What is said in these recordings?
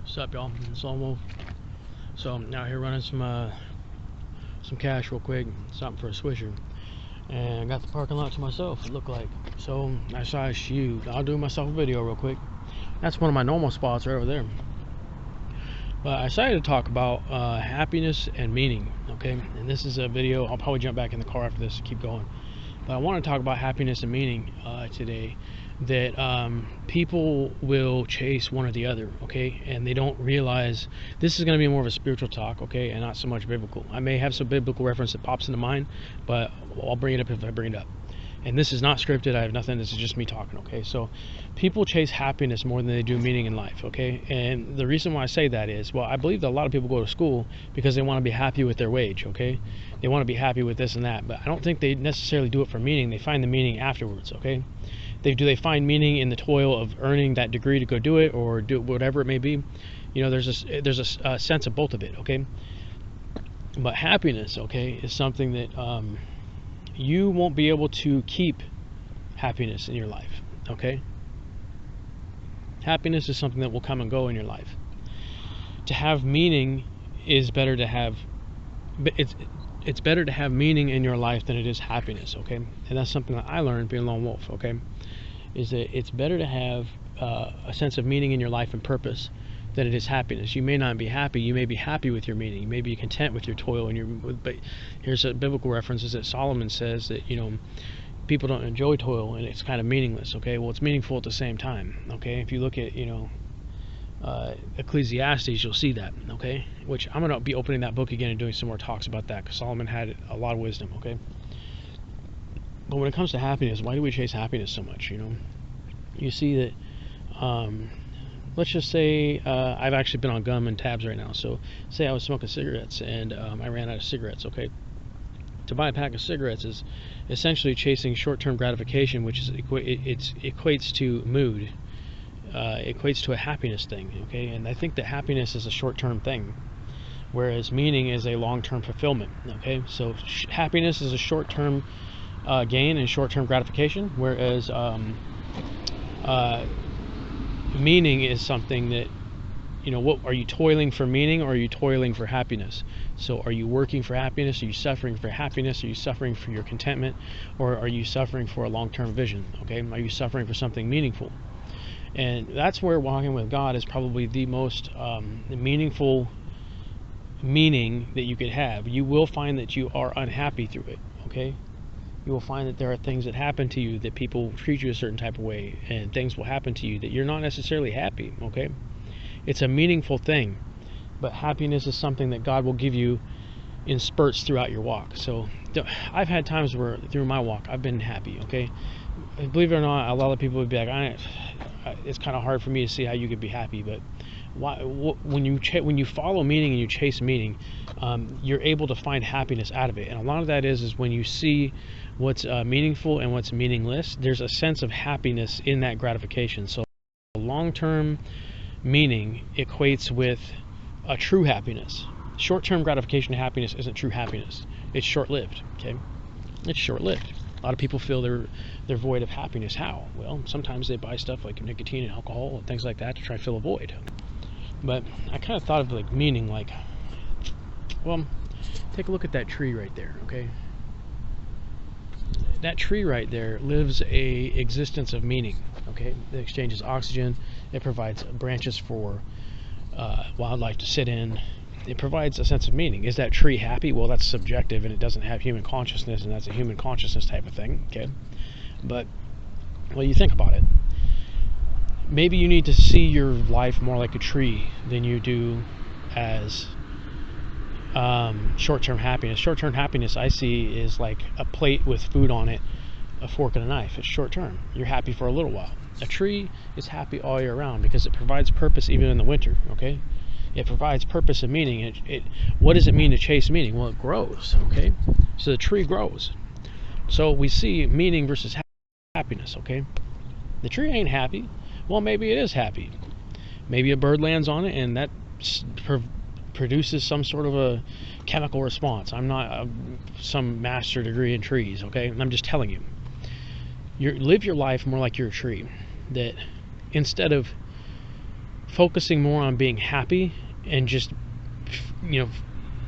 What's up, y'all? It's Lomo. So I'm out here running some cash real quick, something for a swisher, and I got the parking lot to myself. It looked like. So I decided, shoot, I'll do myself a video real quick. That's one of my normal spots right over there. But I decided to talk about happiness and meaning. Okay, and this is a video. I'll probably jump back in the car after this to keep going. But I want to talk about happiness and meaning today. That people will chase one or the other, okay, and they don't realize this is going to be more of a spiritual talk, okay, and not so much biblical. I may have some biblical reference that pops into mind, but I'll bring it up if I bring it up. And this is not scripted. I have nothing. This is just me talking, okay? So people chase happiness more than they do meaning in life, okay? And the reason why I say that is, well, I believe that a lot of people go to school because they want to be happy with their wage, okay? They want to be happy with this and that, but I don't think they necessarily do it for meaning. They find the meaning afterwards, okay? Do they find meaning in the toil of earning that degree to go do it, or do whatever it may be? You know, there's a sense of both of it, okay? But happiness, okay, is something that you won't be able to keep happiness in your life, okay? Happiness is something that will come and go in your life. To have meaning is better to have, it's better to have meaning in your life than it is happiness, okay? And that's something that I learned being a lone wolf, okay? Is that it's better to have a sense of meaning in your life and purpose than it is happiness. You may not be happy. You may be happy with your meaning. You may be content with your toil. But here's a biblical reference: is that Solomon says that, you know, people don't enjoy toil and it's kind of meaningless. Okay, well, it's meaningful at the same time. Okay, if you look at, you know, Ecclesiastes, you'll see that. Okay, which I'm gonna be opening that book again and doing some more talks about that, because Solomon had a lot of wisdom. Okay. But when it comes to happiness, why do we chase happiness so much? You know, you see that, let's just say I've actually been on gum and tabs right now. So say I was smoking cigarettes and I ran out of cigarettes, okay? To buy a pack of cigarettes is essentially chasing short-term gratification, which is equates to mood, equates to a happiness thing, okay? And I think that happiness is a short-term thing, whereas meaning is a long-term fulfillment, okay? So happiness is a short-term gain and short-term gratification, whereas meaning is something that, you know, what are you toiling for meaning, or are you toiling for happiness? So are you working for happiness? Are you suffering for happiness? Are you suffering for your contentment? Or are you suffering for a long-term vision? Okay, are you suffering for something meaningful? And that's where walking with God is probably the most meaningful meaning that you could have. You will find that you are unhappy through it, okay? You will find that there are things that happen to you, that people treat you a certain type of way, and things will happen to you that you're not necessarily happy, okay? It's a meaningful thing, but happiness is something that God will give you in spurts throughout your walk. So I've had times where through my walk I've been happy, okay? Believe it or not, a lot of people would be like, it's kind of hard for me to see how you could be happy, but when you follow meaning and you chase meaning, you're able to find happiness out of it. And a lot of that is when you see what's meaningful and what's meaningless, there's a sense of happiness in that gratification. So long-term meaning equates with a true happiness. Short-term gratification of happiness isn't true happiness. It's short-lived, okay? It's short-lived. A lot of people feel they're void of happiness. How? Well, sometimes they buy stuff like nicotine and alcohol and things like that to try to fill a void. But I kind of thought of like meaning, like, well, take a look at that tree right there, okay? That tree right there lives a existence of meaning, okay? It exchanges oxygen. It provides branches for wildlife to sit in. It provides a sense of meaning. Is that tree happy? Well, that's subjective, and it doesn't have human consciousness, and that's a human consciousness type of thing, okay? But, well, you think about it. Maybe you need to see your life more like a tree than you do as short-term happiness. Short-term happiness I see is like a plate with food on it, a fork and a knife. It's short-term. You're happy for a little while. A tree is happy all year round because it provides purpose even in the winter, okay? It provides purpose and meaning. What does it mean to chase meaning? Well, it grows, okay? So the tree grows. So we see meaning versus happiness, okay? The tree ain't happy. Well, maybe it is happy. Maybe a bird lands on it and that produces some sort of a chemical response. I'm not some master degree in trees, okay? I'm just telling you. Live your life more like you're a tree. That instead of focusing more on being happy and just,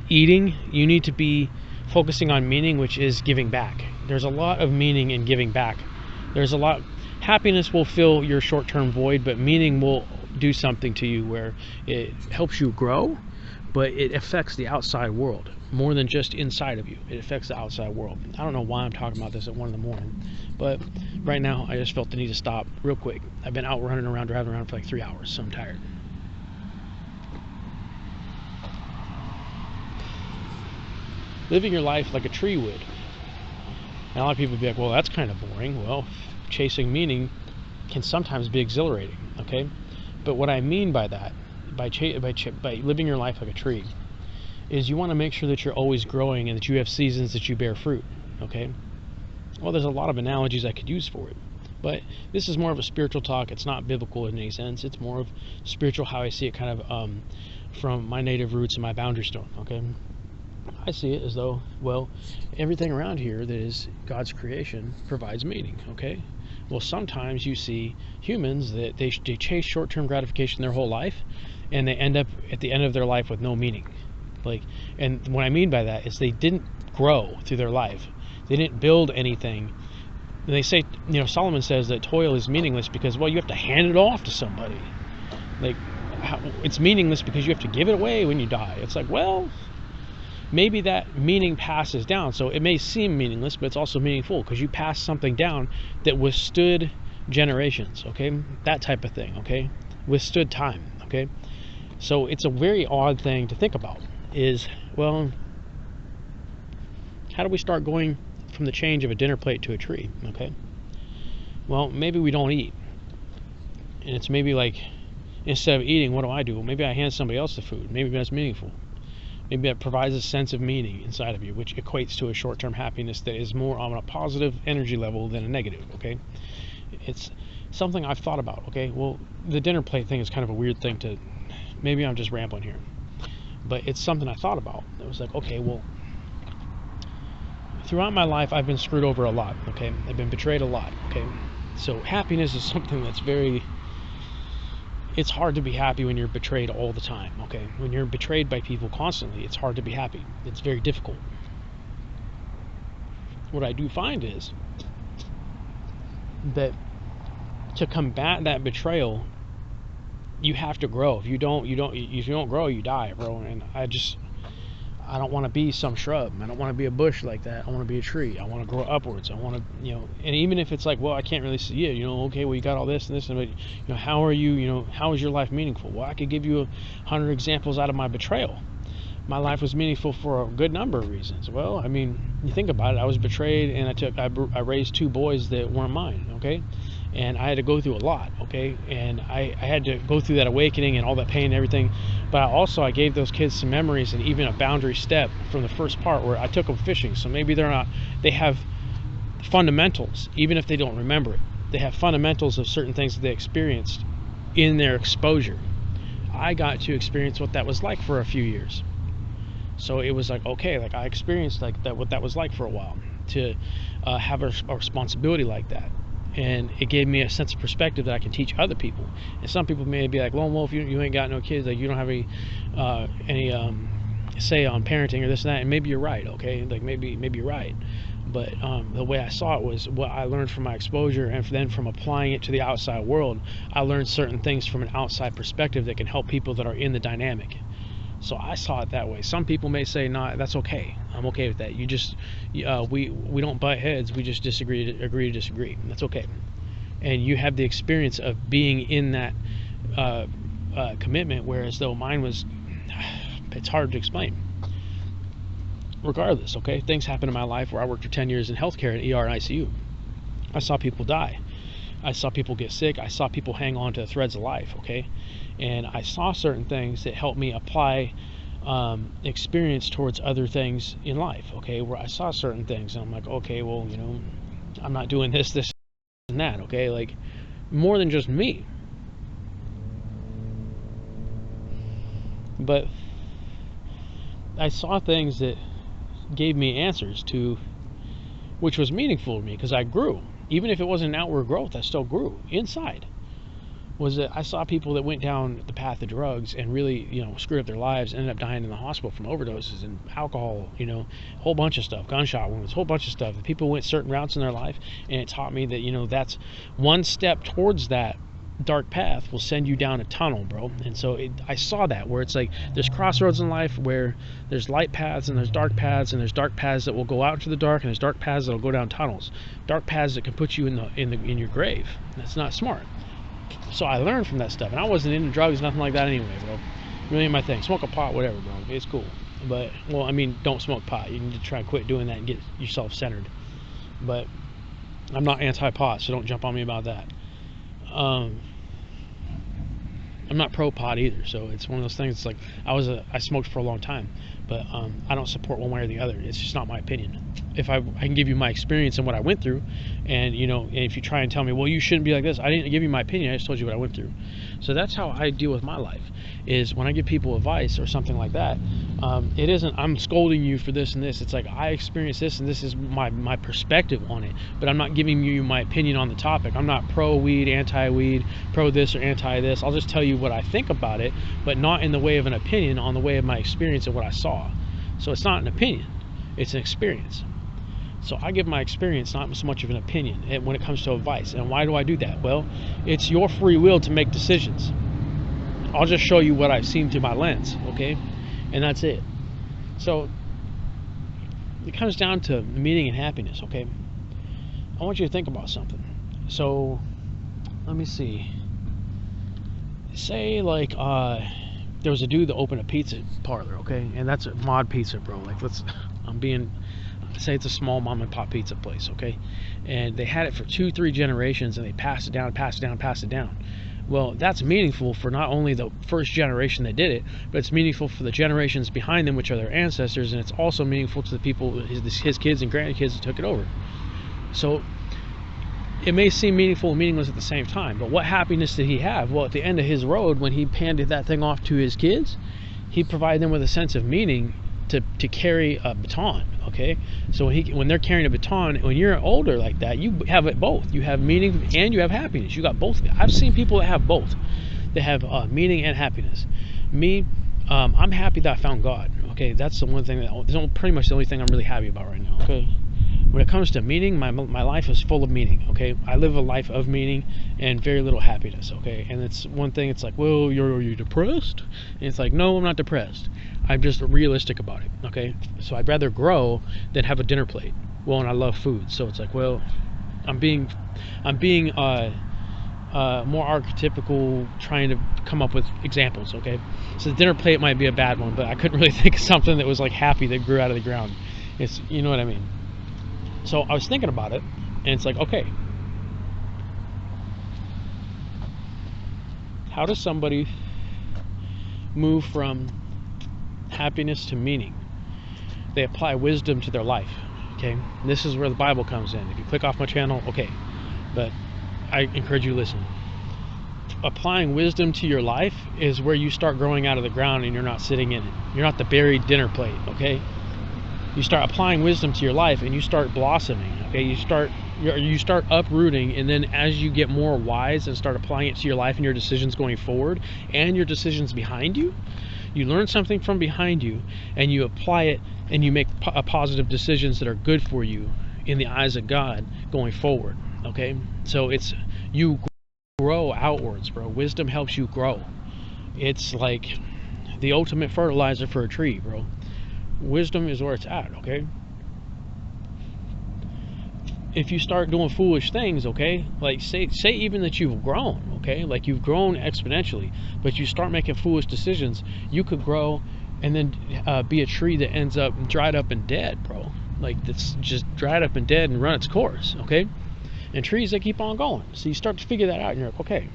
eating. You need to be focusing on meaning, which is giving back. There's a lot of meaning in giving back. Happiness will fill your short-term void, but meaning will do something to you where it helps you grow, but it affects the outside world more than just inside of you. It affects the outside world. I don't know why I'm talking about this at 1 a.m, but right now I just felt the need to stop real quick. I've been out running around, driving around for like 3 hours, so I'm tired. Living your life like a tree would. And a lot of people would be like, well, that's kind of boring. Well, chasing meaning can sometimes be exhilarating, okay? But what I mean by that, by living your life like a tree, is you want to make sure that you're always growing and that you have seasons that you bear fruit, okay? Well, there's a lot of analogies I could use for it, but this is more of a spiritual talk. It's not biblical in any sense. It's more of spiritual, how I see it, kind of from my native roots and my boundary stone, okay? I see it as though, well, everything around here that is God's creation provides meaning, okay? Well, sometimes you see humans that they chase short-term gratification their whole life, and they end up at the end of their life with no meaning. And what I mean by that is they didn't grow through their life. They didn't build anything. And they say, Solomon says that toil is meaningless because, well, you have to hand it off to somebody. It's meaningless because you have to give it away when you die. It's like, well, maybe that meaning passes down. So it may seem meaningless, but it's also meaningful because you pass something down that withstood generations, okay? That type of thing, okay? Withstood time, okay? So it's a very odd thing to think about is, well, how do we start going from the change of a dinner plate to a tree, okay? Well, maybe we don't eat. And it's maybe like, instead of eating, what do? Well, maybe I hand somebody else the food. Maybe that's meaningful. Maybe that provides a sense of meaning inside of you, which equates to a short-term happiness that is more on a positive energy level than a negative, okay? It's something I've thought about, okay? Well, the dinner plate thing is kind of a weird thing to, maybe I'm just rambling here, but it's something I thought about. It was like, okay, well, throughout my life, I've been screwed over a lot, okay? I've been betrayed a lot, okay? So happiness is something that's it's hard to be happy when you're betrayed all the time, okay? When you're betrayed by people constantly, it's hard to be happy. It's very difficult. What I do find is that to combat that betrayal, you have to grow. If you don't grow, you die, bro. And I don't want to be some shrub. I don't want to be a bush like that. I want to be a tree. I want to grow upwards. I want to, and even if it's like, well, I can't really see it, okay, well, you got all this and this, and how are you, how is your life meaningful? Well, I could give you 100 examples out of my betrayal. My life was meaningful for a good number of reasons. Well, I mean, you think about it, I was betrayed, and I raised 2 boys that weren't mine, okay? And I had to go through a lot, okay? And I had to go through that awakening and all that pain and everything. But I gave those kids some memories and even a boundary step from the first part where I took them fishing. So maybe they have fundamentals, even if they don't remember it. They have fundamentals of certain things that they experienced in their exposure. I got to experience what that was like for a few years. So it was like, okay, like I experienced like that, what that was like for a while, to have a responsibility like that. And it gave me a sense of perspective that I can teach other people. And some people may be like, well, if you ain't got no kids, like you don't have any say on parenting or this and that. And maybe you're right, okay? Like maybe you're right. But the way I saw it was what I learned from my exposure, and then from applying it to the outside world, I learned certain things from an outside perspective that can help people that are in the dynamic. So I saw it that way. Some people may say, "No, that's okay. I'm okay with that. You just, we don't butt heads. We just agree to disagree. That's okay." And you have the experience of being in that commitment, whereas though mine was, it's hard to explain. Regardless, okay, things happen in my life where I worked for 10 years in healthcare in ER and ICU. I saw people die. I saw people get sick. I saw people hang on to threads of life, okay? And I saw certain things that helped me apply experience towards other things in life, okay? Where I saw certain things and I'm like, okay, well, I'm not doing this, and that, okay? Like, more than just me. But I saw things that gave me answers to, which was meaningful to me because I grew. Even if it wasn't an outward growth, I still grew inside. was that I saw people that went down the path of drugs and really, screwed up their lives, ended up dying in the hospital from overdoses and alcohol, a whole bunch of stuff, gunshot wounds, a whole bunch of stuff. People went certain routes in their life, and it taught me that, that's one step towards that dark path will send you down a tunnel, bro. And so I saw that, where it's like there's crossroads in life where there's light paths and there's dark paths, and there's dark paths that will go out into the dark, and there's dark paths that will go down tunnels, dark paths that can put you in your grave. That's not smart. So I learned from that stuff, and I wasn't into drugs, nothing like that anyway, bro. Really ain't my thing. Smoke a pot, whatever, bro. It's cool. But, well, I mean, don't smoke pot. You need to try and quit doing that and get yourself centered. But I'm not anti-pot, so don't jump on me about that. I'm not pro-pot either, so it's one of those things. It's like I smoked for a long time, but I don't support one way or the other. It's just not my opinion. If I can give you my experience and what I went through, and if you try and tell me, well, you shouldn't be like this, I didn't give you my opinion. I just told you what I went through. So that's how I deal with my life. Is when I give people advice or something like that, it isn't I'm scolding you for this and this. It's like I experienced this, and this is my perspective on it. But I'm not giving you my opinion on the topic. I'm not pro-weed, anti-weed, pro this or anti-this. I'll just tell you what I think about it, but not in the way of an opinion, on the way of my experience and what I saw. So it's not an opinion, it's an experience. So I give my experience, not so much of an opinion, when it comes to advice. And why do I do that? Well, it's your free will to make decisions. I'll just show you what I've seen through my lens, okay? And that's it. So it comes down to meaning and happiness, okay? I want you to think about something. So let me see. Say like there was a dude that opened a pizza parlor, okay? And that's a mod pizza, bro. Like say it's a small mom and pop pizza place, okay? And they had it for 2-3 generations, and they passed it down. Well, that's meaningful for not only the first generation that did it, but it's meaningful for the generations behind them, which are their ancestors, and it's also meaningful to the people, his kids and grandkids that took it over. So it may seem meaningful and meaningless at the same time, but what happiness did he have? Well, at the end of his road, when he handed that thing off to his kids, he provided them with a sense of meaning to carry a baton, okay? So when they're carrying a baton, when you're older like that, you have it both. You have meaning and you have happiness. You got both. I've seen people that have both. They have meaning and happiness. Me, I'm happy that I found God, okay? That's the one thing that's pretty much the only thing I'm really happy about right now, okay? When it comes to meaning, my life is full of meaning, okay? I live a life of meaning and very little happiness, okay? And it's one thing, it's like, well, are you depressed? And it's like, no, I'm not depressed. I'm just realistic about it, okay? So I'd rather grow than have a dinner plate. Well, and I love food, so it's like, well, I'm being more archetypical, trying to come up with examples, okay? So the dinner plate might be a bad one, but I couldn't really think of something that was like happy that grew out of the ground. It's, you know what I mean? So I was thinking about it, and it's like, okay, how does somebody move from happiness to meaning? They apply wisdom to their life, okay? This is where the Bible comes in. If you click off my channel, okay, but I encourage you to listen. Applying wisdom to your life is where you start growing out of the ground and you're not sitting in it. You're not the buried dinner plate, okay? You start applying wisdom to your life and you start blossoming, okay? You start uprooting, and then as you get more wise and start applying it to your life and your decisions going forward and your decisions behind you, you learn something from behind you and you apply it and you make positive decisions that are good for you in the eyes of God going forward, okay? So it's, you grow outwards, bro. Wisdom helps you grow. It's like the ultimate fertilizer for a tree, bro. Wisdom is where it's at, okay? If you start doing foolish things, okay, like say even that you've grown, okay, like you've grown exponentially, but you start making foolish decisions, you could grow and then be a tree that ends up dried up and dead, bro. Like that's just dried up and dead and run its course, okay? And trees, they keep on going. So you start to figure that out and you're like, okay,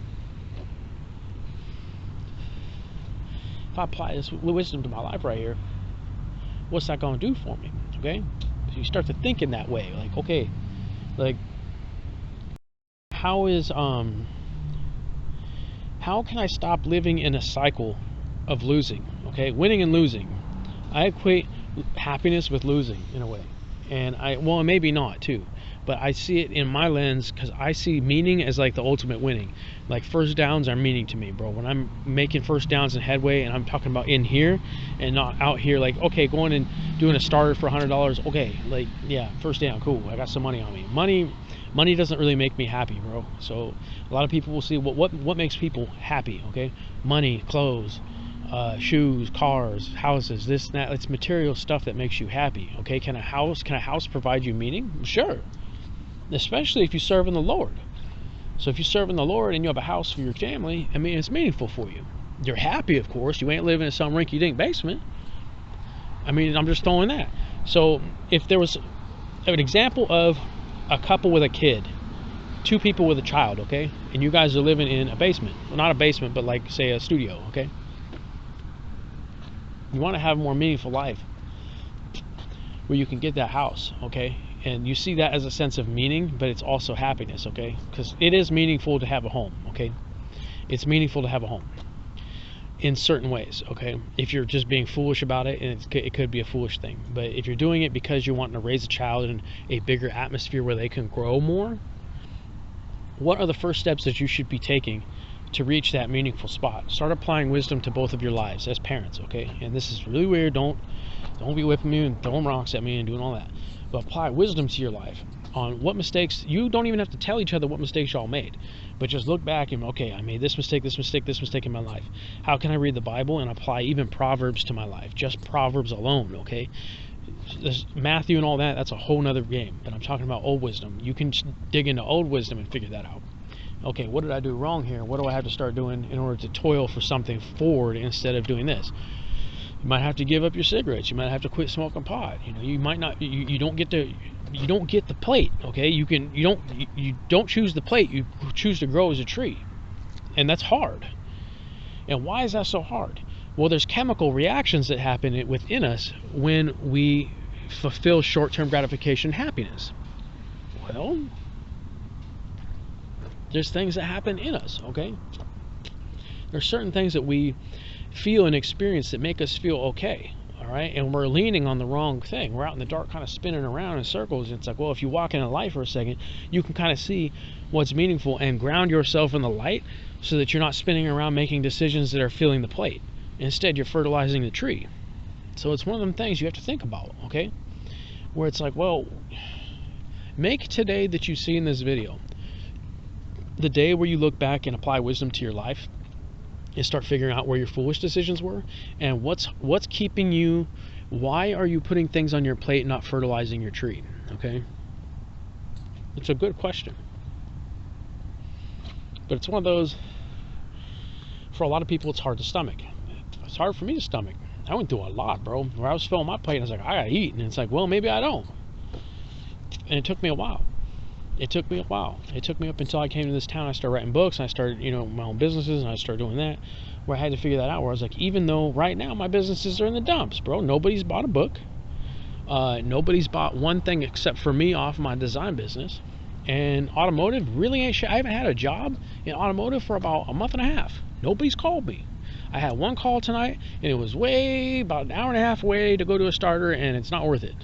if I apply this wisdom to my life right here, what's that going to do for me, okay? So you start to think in that way, like, okay, like how can I stop living in a cycle of losing, okay? Winning and losing. I equate happiness with losing in a way, and well, maybe not too, but I see it in my lens because I see meaning as like the ultimate winning. Like first downs are meaning to me, bro. When I'm making first downs in headway, and I'm talking about in here and not out here, like, okay, going and doing a starter for $100, okay, like, yeah, first down, cool, I got some money on me. Money doesn't really make me happy, bro. So a lot of people will see what makes people happy, okay? Money, clothes, shoes, cars, houses, this and that. It's material stuff that makes you happy, okay? Can a house provide you meaning? Sure, especially if you serve in the Lord. So if you serve in the Lord and you have a house for your family, I mean, it's meaningful for you. You're happy, of course. You ain't living in some rinky-dink basement. I mean, I'm just throwing that. So if there was an example of a couple with a kid, two people with a child, okay, and you guys are living in a basement, well, not a basement, but like, say, a studio, okay, you want to have a more meaningful life where you can get that house, okay, and you see that as a sense of meaning, but it's also happiness, okay, because it is meaningful to have a home, okay, it's meaningful to have a home in certain ways, okay. If you're just being foolish about it, and it could be a foolish thing, but if you're doing it because you're wanting to raise a child in a bigger atmosphere where they can grow more, what are the first steps that you should be taking to reach that meaningful spot? Start applying wisdom to both of your lives as parents, okay. And this is really weird. Don't be whipping me and throwing rocks at me and doing all that, but apply wisdom to your life on what mistakes. You don't even have to tell each other what mistakes y'all made, but just look back and, okay, I made this mistake in my life. How can I read the Bible and apply even Proverbs to my life? Just Proverbs alone, okay? This Matthew and all that, that's a whole nother game, but I'm talking about old wisdom. You can dig into old wisdom and figure that out. Okay, what did I do wrong here? What do I have to start doing in order to toil for something forward instead of doing this? You might have to give up your cigarettes. You might have to quit smoking pot. You know, you might not. You don't get the plate. Okay, you don't choose the plate. You choose to grow as a tree, and that's hard. And why is that so hard? Well, there's chemical reactions that happen within us when we fulfill short-term gratification happiness. Well, there's things that happen in us, okay? There's certain things that we feel and experience that make us feel okay, all right? And we're leaning on the wrong thing. We're out in the dark kind of spinning around in circles. And it's like, well, if you walk into light for a second, you can kind of see what's meaningful and ground yourself in the light so that you're not spinning around making decisions that are filling the plate. Instead, you're fertilizing the tree. So it's one of them things you have to think about, okay? Where it's like, well, make today that you see in this video the day where you look back and apply wisdom to your life and start figuring out where your foolish decisions were and what's keeping you. Why are you putting things on your plate and not fertilizing your tree? Okay, it's a good question, but it's one of those, for a lot of people, it's hard to stomach. It's hard for me to stomach. I went through a lot, bro, where I was filling my plate and I was like, I gotta eat, and it's like, well, maybe I don't. And it took me a while. It took me up until I came to this town. I started writing books, and I started, my own businesses, and I started doing that, where I had to figure that out, where I was like, even though right now my businesses are in the dumps, bro, nobody's bought a book, nobody's bought one thing except for me off my design business, and automotive really ain't shit. I haven't had a job in automotive for about a month and a half. Nobody's called me. I had one call tonight, and it was about an hour and a half away to go to a starter, and it's not worth it.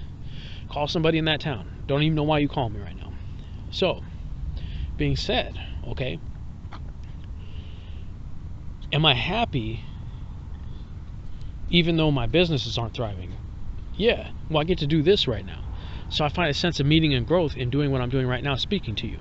Call somebody in that town. Don't even know why you call me right now. So, being said, okay, am I happy even though my businesses aren't thriving? Yeah, well, I get to do this right now. So I find a sense of meaning and growth in doing what I'm doing right now, speaking to you.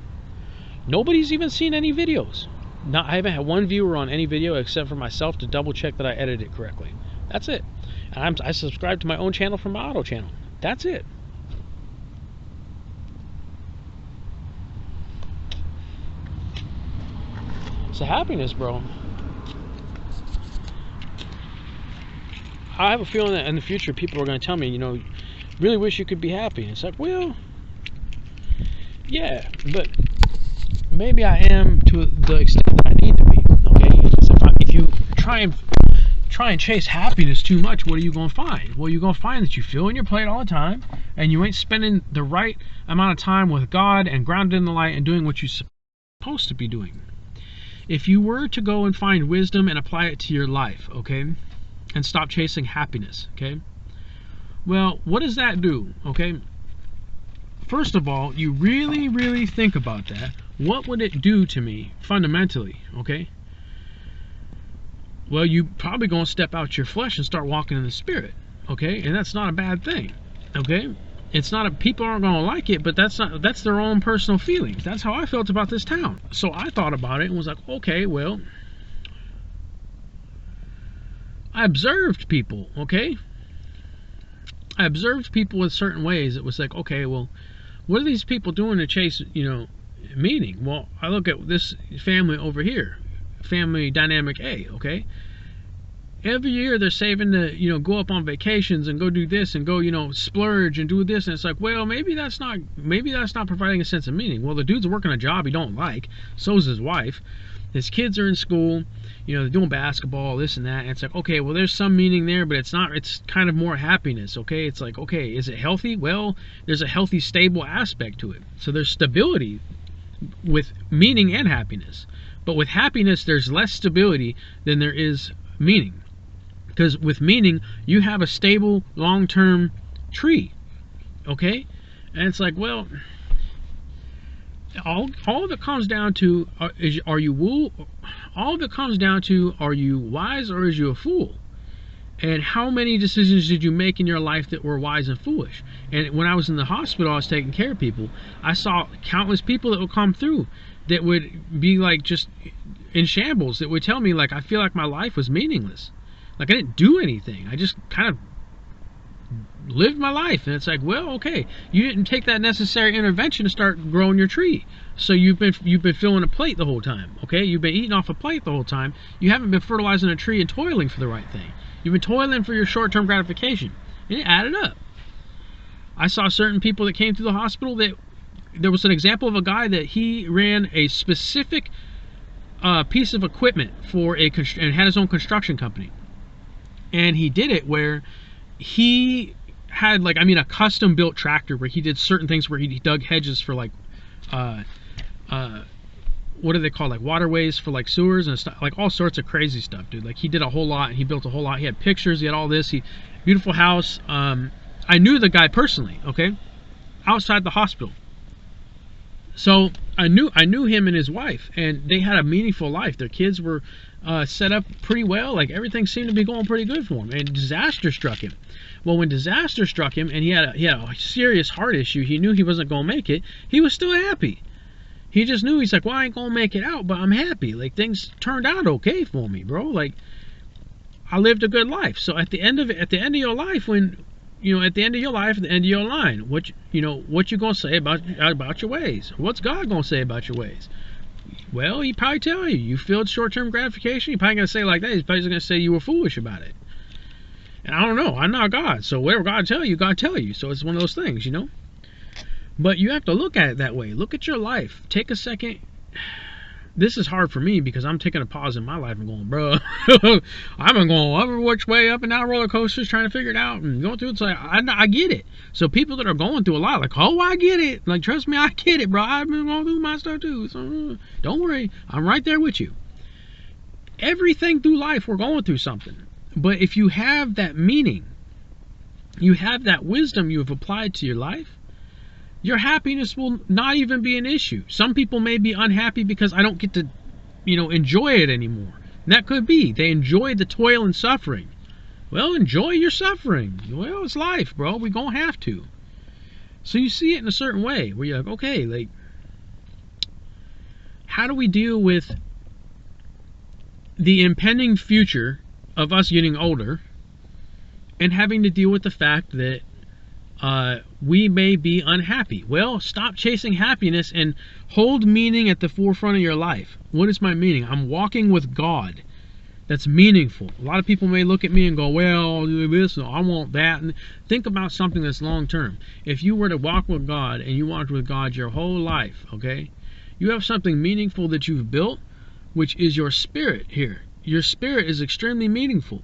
Nobody's even seen any videos. I haven't had one viewer on any video except for myself to double check that I edited it correctly. That's it. And I subscribe to my own channel from my auto channel. That's it. So happiness, bro. I have a feeling that in the future people are going to tell me, really wish you could be happy. And it's like, well, yeah, but maybe I am to the extent that I need to be. Okay, if you try and chase happiness too much, what are you going to find? Well, you're going to find that you fill in your plate all the time, and you ain't spending the right amount of time with God and grounded in the light and doing what you're supposed to be doing. If you were to go and find wisdom and apply it to your life, okay, and stop chasing happiness, okay, well, what does that do, okay? first of all, you really, really think about that. What would it do to me fundamentally? Okay. Well, you probably gonna step out your flesh and start walking in the Spirit. Okay, and that's not a bad thing. Okay, it's not people aren't gonna like it, but that's their own personal feelings. That's how I felt about this town. So I thought about it and was like, okay, well, I observed people. Okay, I observed people in certain ways. It was like, okay, well, what are these people doing to chase, meaning? Well, I look at this family over here, family dynamic A. Okay, every year they're saving to, go up on vacations and go do this and go, splurge and do this. And it's like, well, maybe that's not providing a sense of meaning. Well, the dude's working a job he don't like. So's his wife. His kids are in school. They're doing basketball, this and that. And it's like, okay, well, there's some meaning there, but it's not. It's kind of more happiness. Okay, it's like, okay, is it healthy? Well, there's a healthy, stable aspect to it. So there's stability with meaning and happiness. But with happiness, there's less stability than there is meaning. Because with meaning, you have a stable, long-term tree. Okay? And it's like, well, all of it comes down to, are you wise or is you a fool? And how many decisions did you make in your life that were wise and foolish? And when I was in the hospital, I was taking care of people. I saw countless people that would come through that would be like just in shambles, that would tell me like, I feel like my life was meaningless. Like I didn't do anything. I just kind of lived my life. And it's like, well, okay, you didn't take that necessary intervention to start growing your tree. So you've been filling a plate the whole time. Okay, you've been eating off a plate the whole time. You haven't been fertilizing a tree and toiling for the right thing. You've been toiling for your short-term gratification, and it added up. I saw certain people that came through the hospital that there was an example of a guy that he ran a specific piece of equipment for and had his own construction company. And he did it where he had a custom built tractor where he did certain things where he dug hedges for what do they call, waterways for sewers and stuff, all sorts of crazy stuff, dude. He did a whole lot and he built a whole lot. He had pictures, he had all this, beautiful house. I knew the guy personally, okay, outside the hospital. So I knew him and his wife, and they had a meaningful life. Their kids were set up pretty well. Everything seemed to be going pretty good for him. And disaster struck him. Well, when disaster struck him, and he had a serious heart issue, he knew he wasn't going to make it. He was still happy. He just knew, he's like, well, I ain't going to make it out, but I'm happy. Things turned out okay for me, bro. I lived a good life. So at the end of your life, when at the end of your life, at the end of your line, what you gonna say about your ways? What's God gonna say about your ways? Well, he probably tell you. You filled short-term gratification. He probably gonna say like that. He's probably gonna say you were foolish about it. And I don't know. I'm not God, so whatever God tell you, God tell you. So it's one of those things, But you have to look at it that way. Look at your life. Take a second. This is hard for me because I'm taking a pause in my life and going, bro, I've been going every which way up and down roller coasters trying to figure it out and going through it. So I get it. So people that are going through a lot, I get it. Trust me, I get it, bro. I've been going through my stuff too. So don't worry. I'm right there with you. Everything through life, we're going through something. But if you have that meaning, you have that wisdom you have applied to your life, your happiness will not even be an issue. Some people may be unhappy because I don't get to, enjoy it anymore. And that could be. They enjoy the toil and suffering. Well, enjoy your suffering. Well, it's life, bro. We're going to have to. So you see it in a certain way where you're like, okay, how do we deal with the impending future of us getting older and having to deal with the fact that we may be unhappy? Well, stop chasing happiness and hold meaning at the forefront of your life. What is my meaning? I'm walking with God. That's meaningful. A lot of people may look at me and go, well, I'll do this, or I want that. And think about something that's long term. If you were to walk with God and you walked with God your whole life, okay, you have something meaningful that you've built, which is your spirit here. Your spirit is extremely meaningful.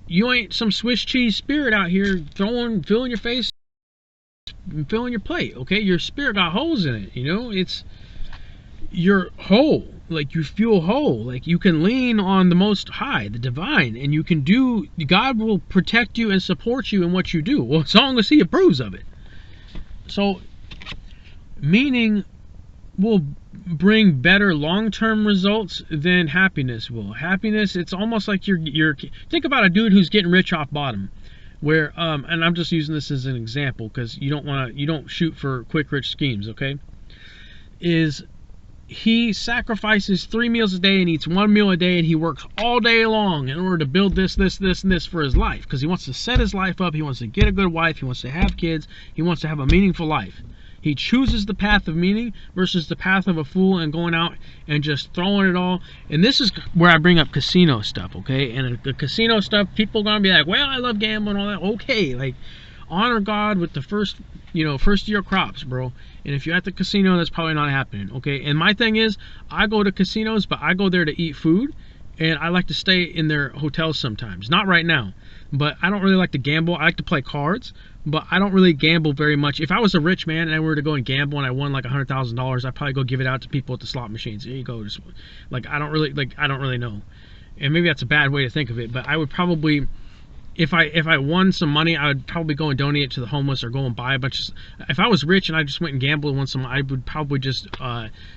You ain't some Swiss cheese spirit out here filling your face and filling your plate, okay? Your spirit got holes in it, It's you're whole. You feel whole. You can lean on the Most High, the Divine, and God will protect you and support you in what you do. Well, as long as He approves of it. So meaning will bring better long-term results than happiness will. Happiness, it's almost like you're think about a dude who's getting rich off bottom, where and I'm just using this as an example because you don't shoot for quick rich schemes, okay? Is he sacrifices 3 meals a day and eats 1 meal a day, and he works all day long in order to build this, and this for his life, because he wants to set his life up, he wants to get a good wife, he wants to have kids, he wants to have a meaningful life. He chooses the path of meaning versus the path of a fool and going out and just throwing it all. And this is where I bring up casino stuff, okay? And the casino stuff, people are going to be like, well, I love gambling and all that. Okay, like, honor God with the first year crops, bro. And if you're at the casino, that's probably not happening, okay? And my thing is, I go to casinos, but I go there to eat food. And I like to stay in their hotels sometimes. Not right now. But I don't really like to gamble. I like to play cards. But I don't really gamble very much. If I was a rich man and I were to go and gamble and I won like $100,000, I'd probably go give it out to people at the slot machines. There you go. Just, like, I don't really know. And maybe that's a bad way to think of it. But I would probably, if I won some money, I would probably go and donate it to the homeless or go and buy a bunch of. If I was rich and I just went and gambled and won some, I would probably just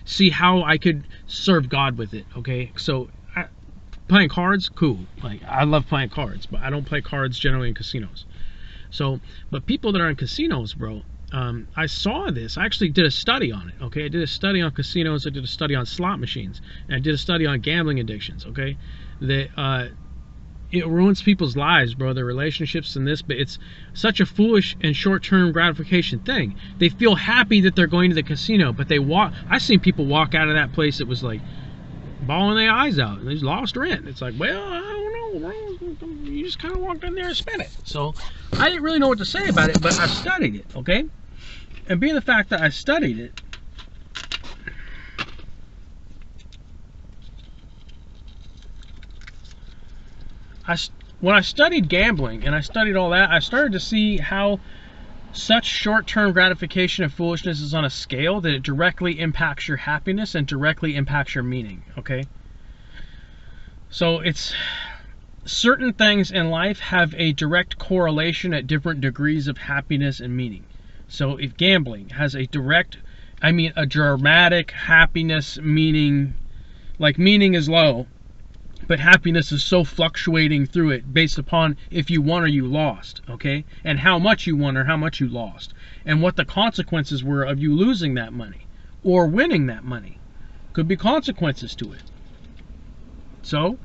see how I could serve God with it. Okay, so. Playing cards, cool. Like, I love playing cards, but I don't play cards generally in casinos. So, but people that are in casinos, bro, I saw this. I actually did a study on it, okay? I did a study on casinos. I did a study on slot machines. And I did a study on gambling addictions, okay? That it ruins people's lives, bro, their relationships and this, but it's such a foolish and short-term gratification thing. They feel happy that they're going to the casino, but I've seen people walk out of that place that was like, bawling their eyes out, and they just lost rent. It's like, well, I don't know, bro. You just kind of walked in there and spent it. So I didn't really know what to say about it, but I studied it, okay? And being the fact that I studied it, when I studied gambling and I studied all that, I started to see how such short-term gratification and foolishness is on a scale that it directly impacts your happiness and directly impacts your meaning, okay? So it's certain things in life have a direct correlation at different degrees of happiness and meaning. So if gambling has a dramatic happiness meaning, like meaning is low, but happiness is so fluctuating through it based upon if you won or you lost, okay? And how much you won or how much you lost. And what the consequences were of you losing that money or winning that money. Could be consequences to it. So,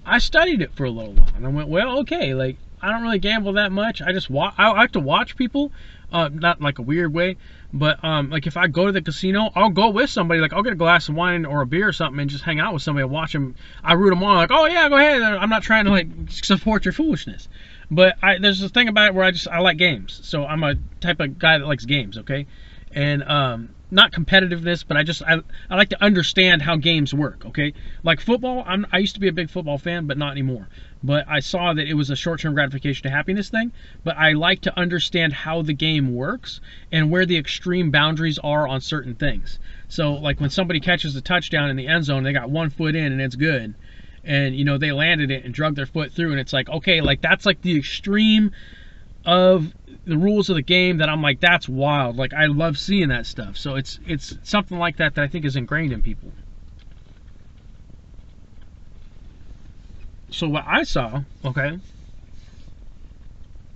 I studied it for a little while. And I went, well, okay, like, I don't really gamble that much. I like to watch people. Not like a weird way, but like if I go to the casino, I'll go with somebody. Like I'll get a glass of wine or a beer or something and just hang out with somebody and watch them. I root them on. Like, oh yeah, go ahead. I'm not trying to like support your foolishness, but there's this thing about it where I like games. So I'm a type of guy that likes games. Okay, and not competitiveness, but I like to understand how games work. Okay, like football. I used to be a big football fan, but not anymore. But I saw that it was a short-term gratification to happiness thing. But I like to understand how the game works and where the extreme boundaries are on certain things. So like when somebody catches a touchdown in the end zone, they got 1 foot in and it's good. And you know, they landed it and drug their foot through, and it's like, okay, like that's like the extreme of the rules of the game that I'm like, that's wild. Like I love seeing that stuff. So it's something like that I think is ingrained in people. So what I saw, okay,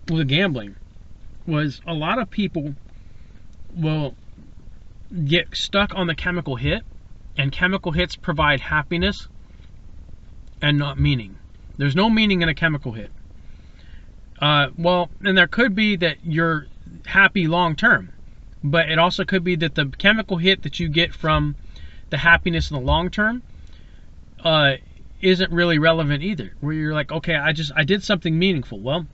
with gambling was a lot of people will get stuck on the chemical hit, and chemical hits provide happiness and not meaning. There's no meaning in a chemical hit. Well, and there could be that you're happy long term, but it also could be that the chemical hit that you get from the happiness in the long term isn't really relevant either, where you're like, okay, I did something meaningful. Well,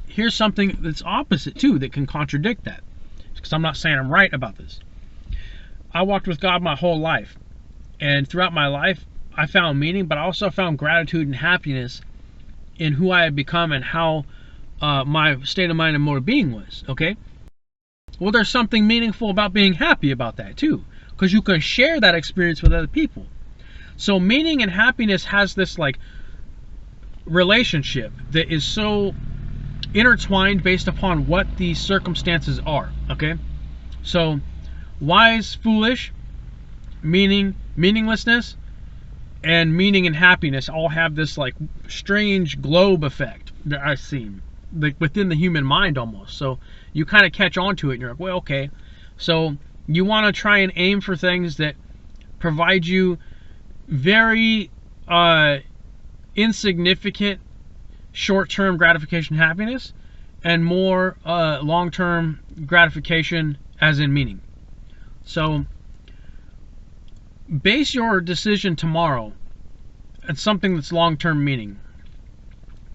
here's something that's opposite too that can contradict that, because I'm not saying I'm right about this. I walked with God my whole life, and throughout my life I found meaning, but I also found gratitude and happiness in who I had become and how my state of mind and mode of being was. Okay, well, there's something meaningful about being happy about that too, because you can share that experience with other people. So meaning and happiness has this like relationship that is so intertwined based upon what the circumstances are, okay? So wise, foolish, meaning, meaninglessness, and meaning and happiness all have this like strange globe effect that I've seen, like within the human mind almost. So you kind of catch on to it and you're like, well, okay. So you want to try and aim for things that provide you very insignificant short-term gratification, happiness, and more long-term gratification as in meaning. So base your decision tomorrow on something that's long-term meaning.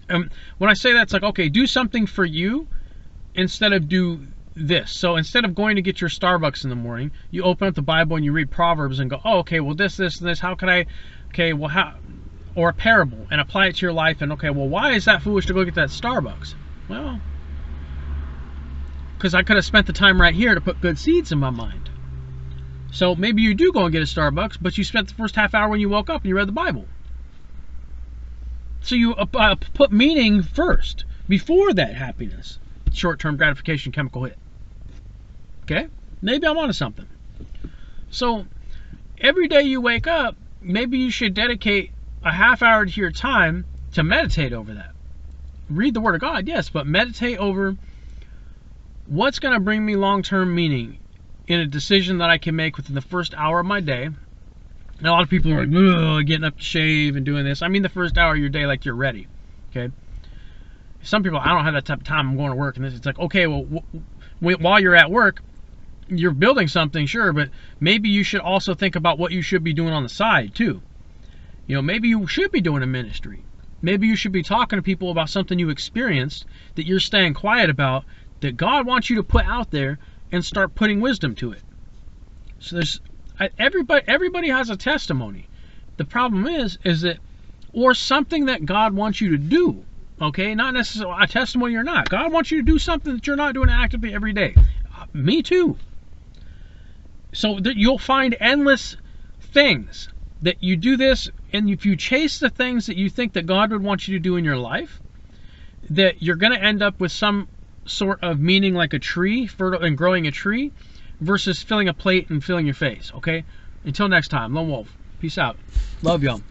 And when I say that, it's like, okay, do something for you instead of do this. So instead of going to get your Starbucks in the morning, you open up the Bible and you read Proverbs and go, oh, okay, well, this, and this, how can I, okay, well, how, or a parable, and apply it to your life, and okay, well, why is that foolish to go get that Starbucks? Well, because I could have spent the time right here to put good seeds in my mind. So maybe you do go and get a Starbucks, but you spent the first half hour when you woke up and you read the Bible. So you put meaning first, before that happiness, short-term gratification chemical hit. Okay? Maybe I'm onto something. So every day you wake up, maybe you should dedicate a half hour to your time to meditate over that. Read the Word of God, yes, but meditate over what's going to bring me long-term meaning in a decision that I can make within the first hour of my day. And a lot of people are like, getting up to shave and doing this. I mean the first hour of your day like you're ready. Okay? Some people, I don't have that type of time, I'm going to work. And this, it's like, okay, well, while you're at work, you're building something, sure, but maybe you should also think about what you should be doing on the side, too. You know, maybe you should be doing a ministry. Maybe you should be talking to people about something you experienced that you're staying quiet about, that God wants you to put out there and start putting wisdom to it. So there's everybody has a testimony. The problem is that, or something that God wants you to do. Okay, not necessarily a testimony or not. God wants you to do something that you're not doing actively every day. Me too. So that you'll find endless things that you do this, and if you chase the things that you think that God would want you to do in your life, that you're going to end up with some sort of meaning like a tree, fertile and growing a tree, versus filling a plate and filling your face. Okay? Until next time, Lone Wolf. Peace out. Love y'all.